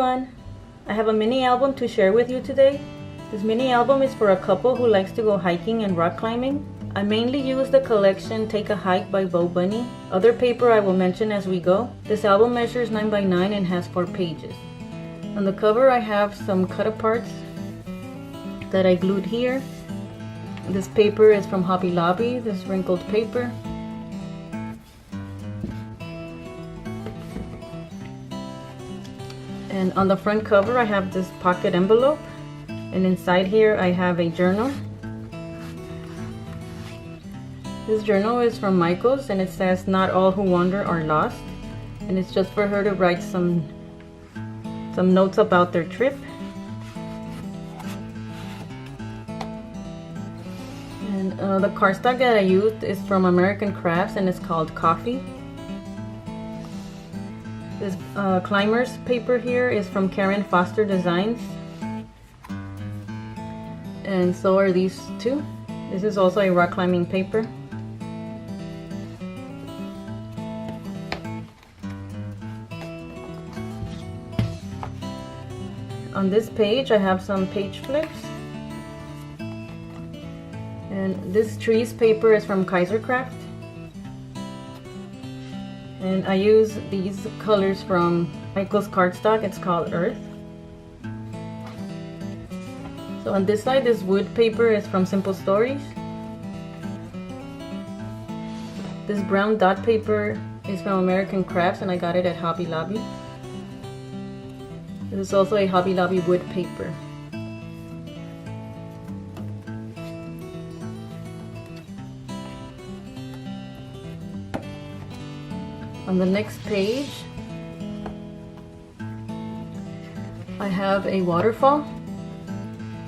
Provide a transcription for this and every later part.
everyone! I have a mini album to share with you today. This mini album is for a couple who likes to go hiking and rock climbing. I mainly use the collection Take a Hike by BoBunny. Other paper I will mention as we go. This album measures 9 by 9 and has 4 pages. On the cover I have some cut-aparts that I glued here. This paper is from Hobby Lobby, this wrinkled paper. And on the front cover I have this pocket envelope, and inside here I have a journal. This journal is from Michael's and it says not all who wander are lost, and it's just for her to write some notes about their trip. And the cardstock that I used is from American Crafts and it's called Coffee. This climber's paper here is from Karen Foster Designs, and so are these two. This is also a rock climbing paper. On this page I have some page flips, and this trees paper is from Kaiser Craft. And I use these colors from Michael's cardstock. It's called Earth. So on this side, this wood paper is from Simple Stories. This brown dot paper is from American Crafts and I got it at Hobby Lobby. This is also a Hobby Lobby wood paper. On the next page, I have a waterfall.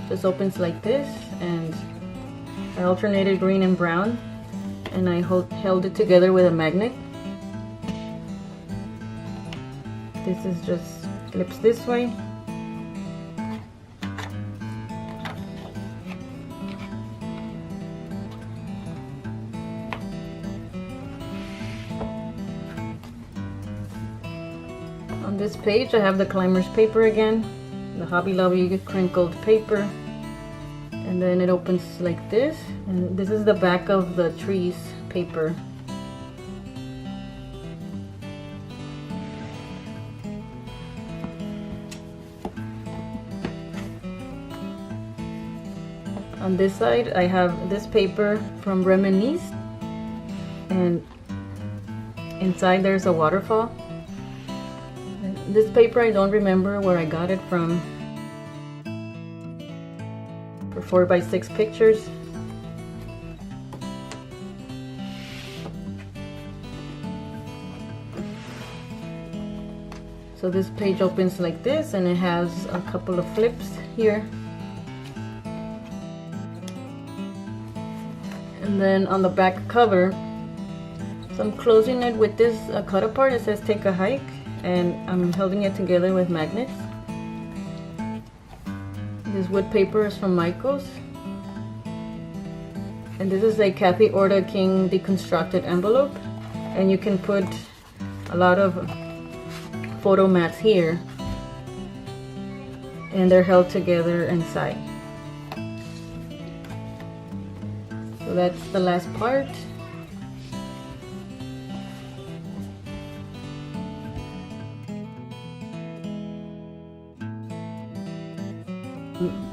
This opens like this, and I alternated green and brown, and I held it together with a magnet. This is just flips this way. On this page I have the climber's paper again, the Hobby Lobby crinkled paper, and then it opens like this, and this is the back of the trees paper. On this side I have this paper from Reminisce, and inside there's a waterfall. This paper I don't remember where I got it from, for 4 by 6 pictures. So this page opens like this, and it has a couple of flips here. And then on the back cover, so I'm closing it with this cut apart. It says Take a Hike, and I'm holding it together with magnets. This wood paper is from Michael's, and this is a Kathy Orta King deconstructed envelope, and you can put a lot of photo mats here, and they're held together inside. So that's the last part.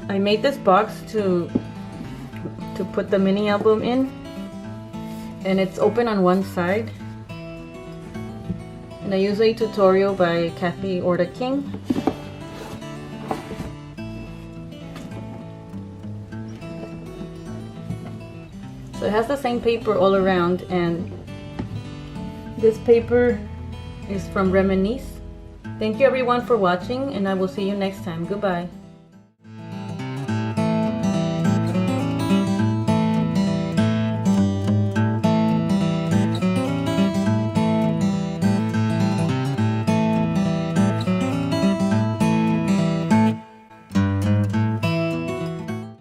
I made this box to put the mini album in, and it's open on one side, and I use a tutorial by Kathy Orta King. So it has the same paper all around, and this paper is from Reminisce. Thank you everyone for watching, and I will see you next time. Goodbye.